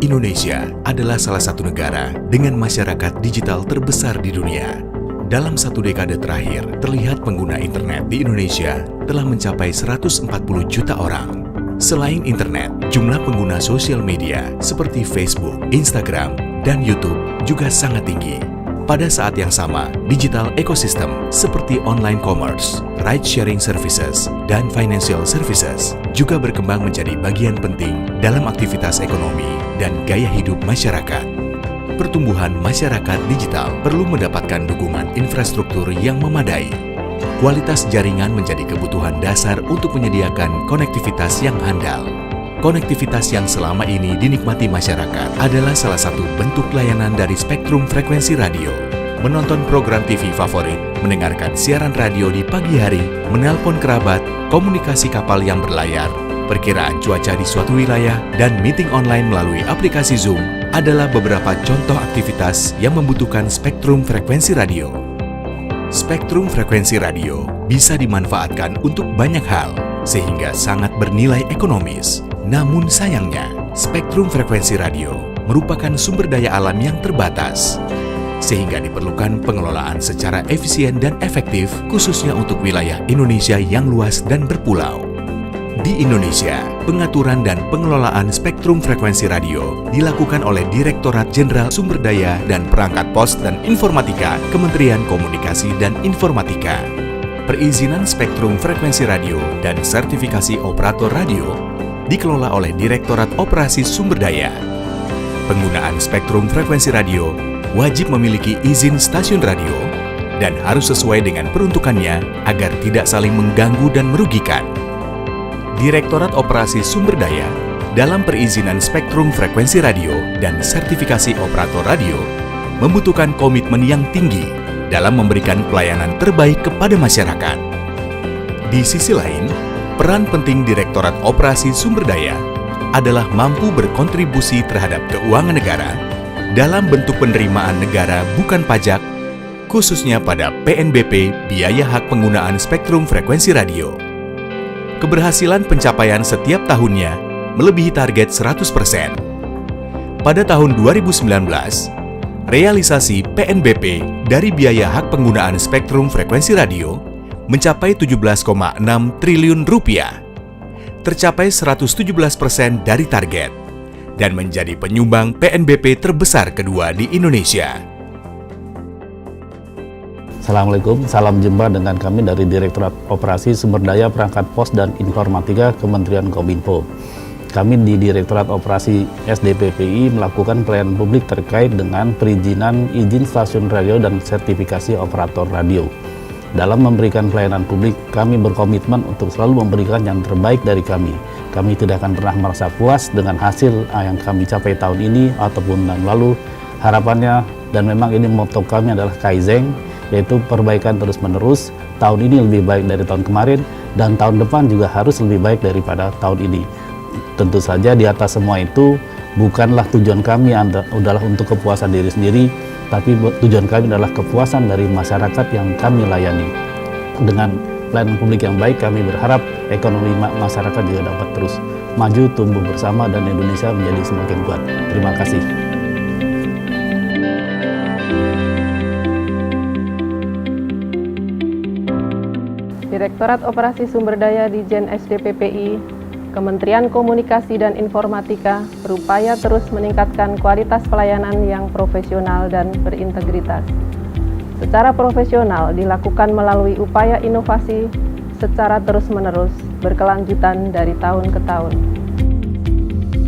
Indonesia adalah salah satu negara dengan masyarakat digital terbesar di dunia. Dalam satu dekade terakhir, terlihat pengguna internet di Indonesia telah mencapai 140 juta orang. Selain internet, jumlah pengguna sosial media seperti Facebook, Instagram, dan YouTube juga sangat tinggi. Pada saat yang sama, digital ecosystem seperti online commerce, ride-sharing services, dan financial services juga berkembang menjadi bagian penting dalam aktivitas ekonomi dan gaya hidup masyarakat. Pertumbuhan masyarakat digital perlu mendapatkan dukungan infrastruktur yang memadai. Kualitas jaringan menjadi kebutuhan dasar untuk menyediakan konektivitas yang handal. Konektivitas yang selama ini dinikmati masyarakat adalah salah satu bentuk layanan dari spektrum frekuensi radio. Menonton program TV favorit, mendengarkan siaran radio di pagi hari, menelpon kerabat, komunikasi kapal yang berlayar, perkiraan cuaca di suatu wilayah, dan meeting online melalui aplikasi Zoom adalah beberapa contoh aktivitas yang membutuhkan spektrum frekuensi radio. Spektrum frekuensi radio bisa dimanfaatkan untuk banyak hal, sehingga sangat bernilai ekonomis. Namun sayangnya, spektrum frekuensi radio merupakan sumber daya alam yang terbatas, sehingga diperlukan pengelolaan secara efisien dan efektif, khususnya untuk wilayah Indonesia yang luas dan berpulau. Di Indonesia, pengaturan dan pengelolaan spektrum frekuensi radio dilakukan oleh Direktorat Jenderal Sumber Daya dan Perangkat Pos dan Informatika, Kementerian Komunikasi dan Informatika. Perizinan spektrum frekuensi radio dan sertifikasi operator radio dikelola oleh Direktorat Operasi Sumber Daya. Penggunaan spektrum frekuensi radio wajib memiliki izin stasiun radio dan harus sesuai dengan peruntukannya agar tidak saling mengganggu dan merugikan. Direktorat Operasi Sumber Daya dalam perizinan spektrum frekuensi radio dan sertifikasi operator radio membutuhkan komitmen yang tinggi dalam memberikan pelayanan terbaik kepada masyarakat. Di sisi lain, peran penting Direktorat Operasi Sumber Daya adalah mampu berkontribusi terhadap keuangan negara dalam bentuk penerimaan negara bukan pajak, khususnya pada PNBP biaya hak penggunaan spektrum frekuensi radio. Keberhasilan pencapaian setiap tahunnya melebihi target 100%. Pada tahun 2019, realisasi PNBP dari biaya hak penggunaan spektrum frekuensi radio mencapai 17,6 triliun rupiah, tercapai 117% dari target, dan menjadi penyumbang PNBP terbesar kedua di Indonesia. Assalamualaikum, salam jumpa dengan kami dari Direktorat Operasi Sumber Daya Perangkat Pos dan Informatika Kementerian Kominfo. Kami di Direktorat Operasi SDPPI melakukan pelayanan publik terkait dengan perizinan izin stasiun radio dan sertifikasi operator radio. Dalam memberikan pelayanan publik, kami berkomitmen untuk selalu memberikan yang terbaik dari kami. Kami tidak akan pernah merasa puas dengan hasil yang kami capai tahun ini ataupun tahun lalu. Harapannya, dan memang ini motto kami adalah Kaizen, yaitu perbaikan terus-menerus. Tahun ini lebih baik dari tahun kemarin, dan tahun depan juga harus lebih baik daripada tahun ini. Tentu saja di atas semua itu, bukanlah tujuan kami adalah untuk kepuasan diri sendiri, tapi tujuan kami adalah kepuasan dari masyarakat yang kami layani. Dengan pelayanan publik yang baik, kami berharap ekonomi masyarakat juga dapat terus maju, tumbuh bersama, dan Indonesia menjadi semakin kuat. Terima kasih. Direktorat Operasi Sumber Daya Dijen SDPPI, Kementerian Komunikasi dan Informatika berupaya terus meningkatkan kualitas pelayanan yang profesional dan berintegritas. Secara profesional dilakukan melalui upaya inovasi secara terus-menerus, berkelanjutan dari tahun ke tahun.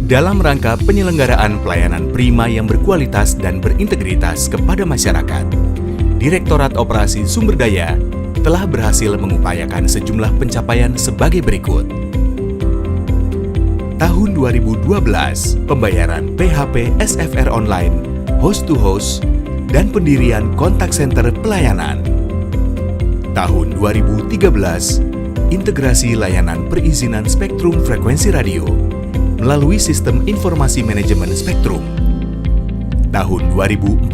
Dalam rangka penyelenggaraan pelayanan prima yang berkualitas dan berintegritas kepada masyarakat, Direktorat Operasi Sumber Daya telah berhasil mengupayakan sejumlah pencapaian sebagai berikut. Tahun 2012, pembayaran PHP SFR online, host to host, dan pendirian kontak center pelayanan. Tahun 2013, integrasi layanan perizinan spektrum frekuensi radio melalui sistem informasi manajemen spektrum. Tahun 2014,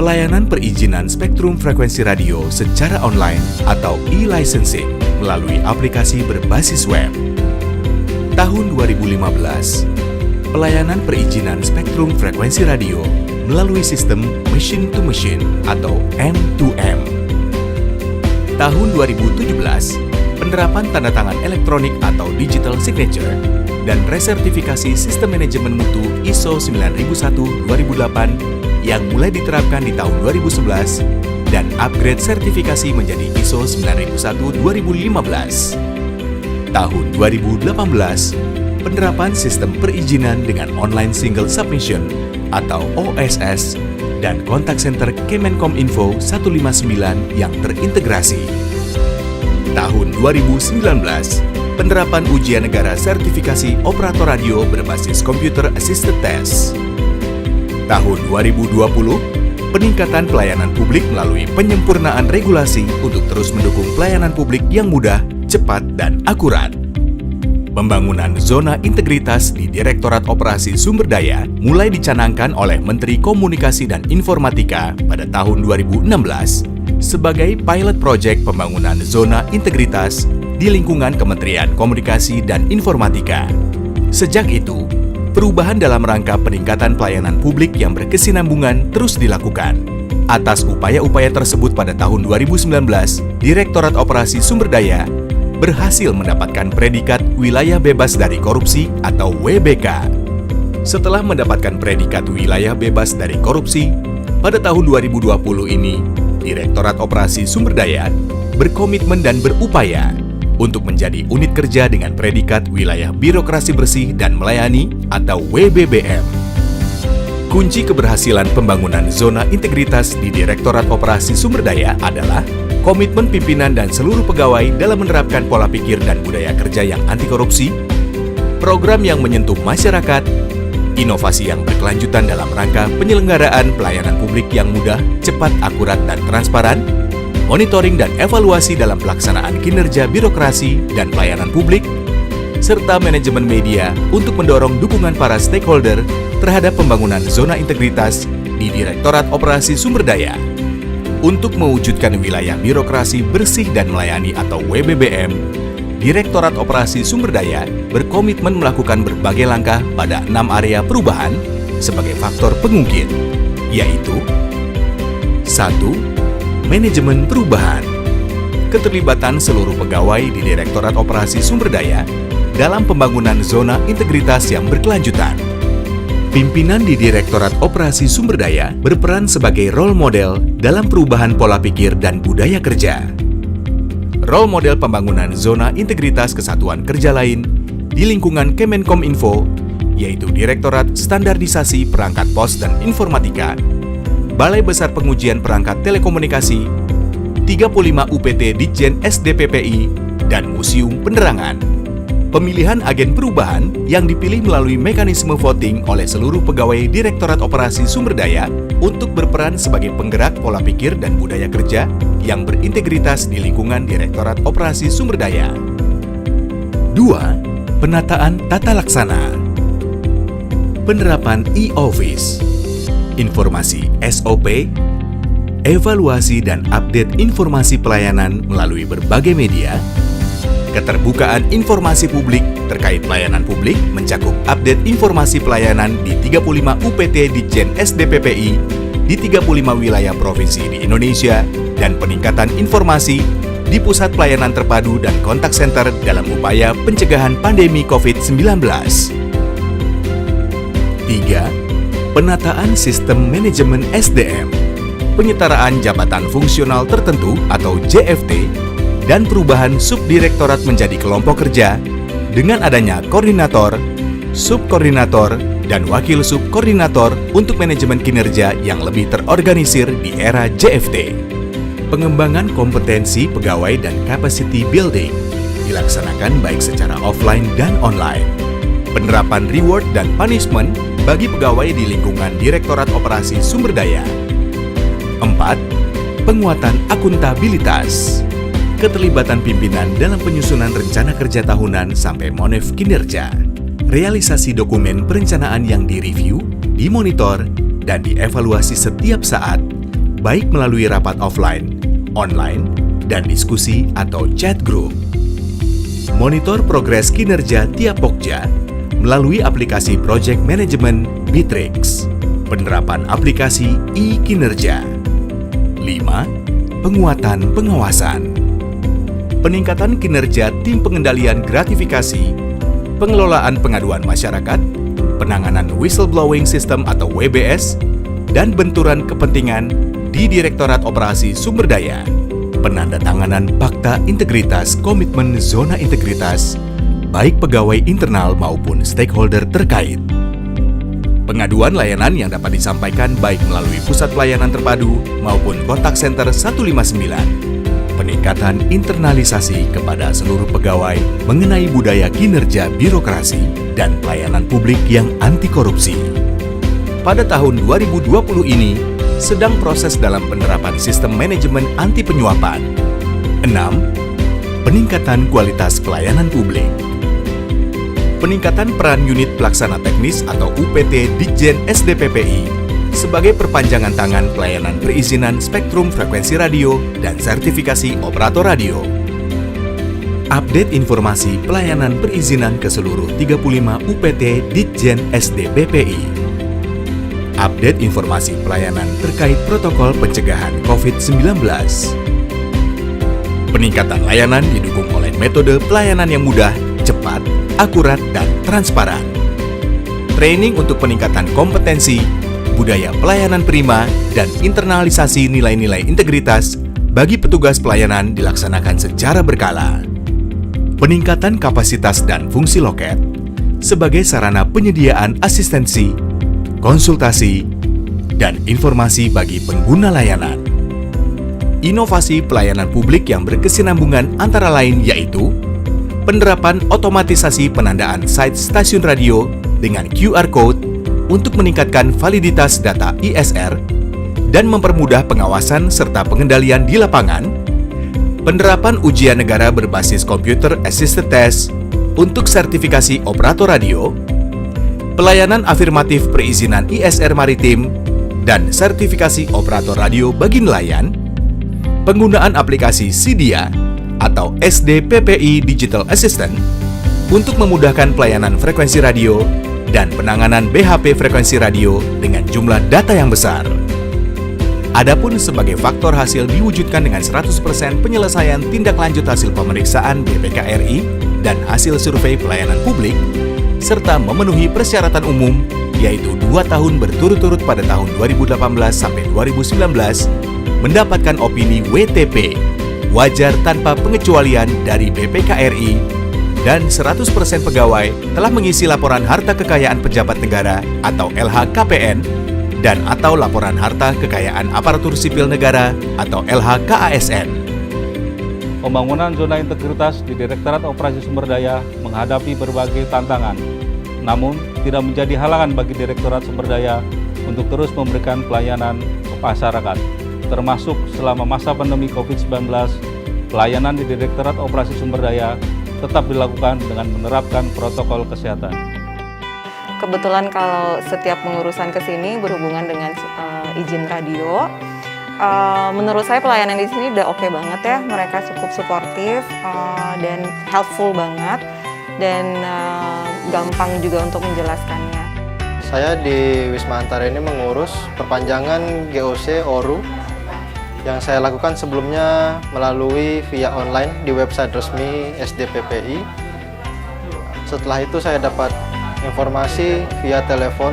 pelayanan perizinan spektrum frekuensi radio secara online atau e-licensing melalui aplikasi berbasis web. Tahun 2015, pelayanan perizinan spektrum frekuensi radio melalui sistem machine to machine atau M2M. Tahun 2017, penerapan tanda tangan elektronik atau digital signature dan resertifikasi sistem manajemen mutu ISO 9001-2008 yang mulai diterapkan di tahun 2011 dan upgrade sertifikasi menjadi ISO 9001-2015. Tahun 2018, penerapan sistem perizinan dengan online single submission atau OSS dan kontak center Kemenkominfo 159 yang terintegrasi. Tahun 2019, penerapan ujian negara sertifikasi operator radio berbasis Computer Assisted Test. Tahun 2020, peningkatan pelayanan publik melalui penyempurnaan regulasi untuk terus mendukung pelayanan publik yang mudah, cepat, dan akurat. Pembangunan zona integritas di Direktorat Operasi Sumber Daya mulai dicanangkan oleh Menteri Komunikasi dan Informatika pada tahun 2016 sebagai pilot project pembangunan zona integritas di lingkungan Kementerian Komunikasi dan Informatika. Sejak itu, perubahan dalam rangka peningkatan pelayanan publik yang berkesinambungan terus dilakukan. Atas upaya-upaya tersebut pada tahun 2019, Direktorat Operasi Sumber Daya berhasil mendapatkan predikat Wilayah Bebas dari Korupsi atau WBK. Setelah mendapatkan predikat Wilayah Bebas dari Korupsi, pada tahun 2020 ini, Direktorat Operasi Sumber Daya berkomitmen dan berupaya untuk menjadi unit kerja dengan predikat Wilayah Birokrasi Bersih dan Melayani atau WBBM. Kunci keberhasilan pembangunan zona integritas di Direktorat Operasi Sumber Daya adalah komitmen pimpinan dan seluruh pegawai dalam menerapkan pola pikir dan budaya kerja yang anti korupsi, program yang menyentuh masyarakat, inovasi yang berkelanjutan dalam rangka penyelenggaraan pelayanan publik yang mudah, cepat, akurat, dan transparan, monitoring dan evaluasi dalam pelaksanaan kinerja birokrasi dan pelayanan publik, serta manajemen media untuk mendorong dukungan para stakeholder terhadap pembangunan zona integritas di Direktorat Operasi Sumber Daya. Untuk mewujudkan wilayah birokrasi bersih dan melayani atau WBBM, Direktorat Operasi Sumber Daya berkomitmen melakukan berbagai langkah pada 6 area perubahan sebagai faktor pengungkit, yaitu 1. Manajemen perubahan. Keterlibatan seluruh pegawai di Direktorat Operasi Sumber Daya dalam pembangunan zona integritas yang berkelanjutan. Pimpinan di Direktorat Operasi Sumber Daya berperan sebagai role model dalam perubahan pola pikir dan budaya kerja. Role model pembangunan zona integritas kesatuan kerja lain di lingkungan Kemenkominfo, yaitu Direktorat Standarisasi Perangkat Pos dan Informatika, Balai Besar Pengujian Perangkat Telekomunikasi, 35 UPT Ditjen SDPPI, dan Museum Penerangan. Pemilihan agen perubahan yang dipilih melalui mekanisme voting oleh seluruh pegawai Direktorat Operasi Sumber Daya untuk berperan sebagai penggerak pola pikir dan budaya kerja yang berintegritas di lingkungan Direktorat Operasi Sumber Daya. 2. Penataan tata laksana. Penerapan e-office, informasi SOP, evaluasi dan update informasi pelayanan melalui berbagai media, keterbukaan informasi publik terkait pelayanan publik mencakup update informasi pelayanan di 35 UPT Ditjen SDPPI di 35 wilayah provinsi di Indonesia dan peningkatan informasi di pusat pelayanan terpadu dan kontak center dalam upaya pencegahan pandemi COVID-19. 3. Penataan sistem manajemen SDM, penyetaraan jabatan fungsional tertentu atau JFT, dan perubahan subdirektorat menjadi kelompok kerja dengan adanya koordinator, subkoordinator, dan wakil subkoordinator untuk manajemen kinerja yang lebih terorganisir di era JFT. Pengembangan kompetensi pegawai dan capacity building dilaksanakan baik secara offline dan online. Penerapan reward dan punishment bagi pegawai di lingkungan Direktorat Operasi Sumber Daya. 4. Penguatan akuntabilitas. Keterlibatan pimpinan dalam penyusunan rencana kerja tahunan sampai monef kinerja. Realisasi dokumen perencanaan yang direview, dimonitor, dan dievaluasi setiap saat, baik melalui rapat offline, online, dan diskusi atau chat group. Monitor progres kinerja tiap pokja, melalui aplikasi Project Management Bitrix. Penerapan aplikasi e-kinerja. 5. Penguatan pengawasan. Peningkatan kinerja tim pengendalian gratifikasi, pengelolaan pengaduan masyarakat, penanganan whistleblowing system atau WBS, dan benturan kepentingan di Direktorat Operasi Sumber Daya. Penandatanganan Fakta Integritas Komitmen Zona Integritas, baik pegawai internal maupun stakeholder terkait. Pengaduan layanan yang dapat disampaikan baik melalui Pusat Pelayanan Terpadu maupun Kontak Center 159. Peningkatan internalisasi kepada seluruh pegawai mengenai budaya kinerja birokrasi dan pelayanan publik yang anti korupsi. Pada tahun 2020 ini, sedang proses dalam penerapan sistem manajemen anti penyuapan. 6. Peningkatan kualitas pelayanan publik. Peningkatan peran unit pelaksana teknis atau UPT Ditjen SDPPI sebagai perpanjangan tangan pelayanan perizinan spektrum frekuensi radio dan sertifikasi operator radio. Update informasi pelayanan perizinan ke seluruh 35 UPT Ditjen SDPPI. Update informasi pelayanan terkait protokol pencegahan COVID-19. Peningkatan layanan didukung oleh metode pelayanan yang mudah, cepat, akurat, dan transparan. Training untuk peningkatan kompetensi, budaya pelayanan prima, dan internalisasi nilai-nilai integritas bagi petugas pelayanan dilaksanakan secara berkala. Peningkatan kapasitas dan fungsi loket sebagai sarana penyediaan asistensi, konsultasi, dan informasi bagi pengguna layanan. Inovasi pelayanan publik yang berkesinambungan antara lain yaitu penerapan otomatisasi penandaan site stasiun radio dengan QR Code untuk meningkatkan validitas data ISR dan mempermudah pengawasan serta pengendalian di lapangan, penerapan ujian negara berbasis Computer Assisted Test untuk sertifikasi operator radio, pelayanan afirmatif perizinan ISR maritim dan sertifikasi operator radio bagi nelayan, penggunaan aplikasi SIDIA atau SDPPI Digital Assistant untuk memudahkan pelayanan frekuensi radio dan penanganan BHP frekuensi radio dengan jumlah data yang besar. Adapun sebagai faktor hasil diwujudkan dengan 100% penyelesaian tindak lanjut hasil pemeriksaan BPK RI dan hasil survei pelayanan publik, serta memenuhi persyaratan umum, yaitu 2 tahun berturut-turut pada tahun 2018 sampai 2019, mendapatkan opini WTP wajar tanpa pengecualian dari BPK RI, dan 100% pegawai telah mengisi laporan harta kekayaan pejabat negara atau LHKPN dan atau laporan harta kekayaan aparatur sipil negara atau LHKASN. Pembangunan zona integritas di Direktorat Operasi Sumber Daya menghadapi berbagai tantangan, namun tidak menjadi halangan bagi Direktorat Sumber Daya untuk terus memberikan pelayanan ke masyarakat. Termasuk selama masa pandemi COVID-19, pelayanan di Direktorat Operasi Sumber Daya tetap dilakukan dengan menerapkan protokol kesehatan. Kebetulan kalau setiap pengurusan ke sini berhubungan dengan izin radio, menurut saya pelayanan di sini udah oke banget ya. Mereka cukup suportif dan helpful banget dan gampang juga untuk menjelaskannya. Saya di Wisma Antara ini mengurus perpanjangan GOC ORU yang saya lakukan sebelumnya melalui via online di website resmi SDPPI. Setelah itu saya dapat informasi via telepon,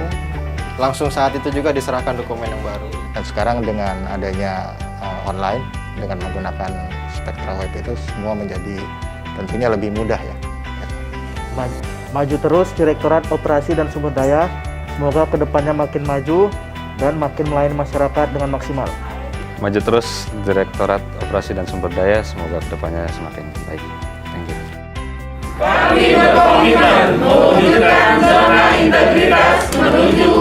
langsung saat itu juga diserahkan dokumen yang baru. Dan sekarang dengan adanya online, dengan menggunakan Spektra Web itu semua menjadi tentunya lebih mudah ya. Maju terus Direktorat Operasi dan Sumber Daya, semoga kedepannya makin maju dan makin melayani masyarakat dengan maksimal. Maju terus Direktorat Operasi dan Sumber Daya, semoga kedepannya semakin baik. Thank you. Kami berkomitmen mewujudkan zona integritas menuju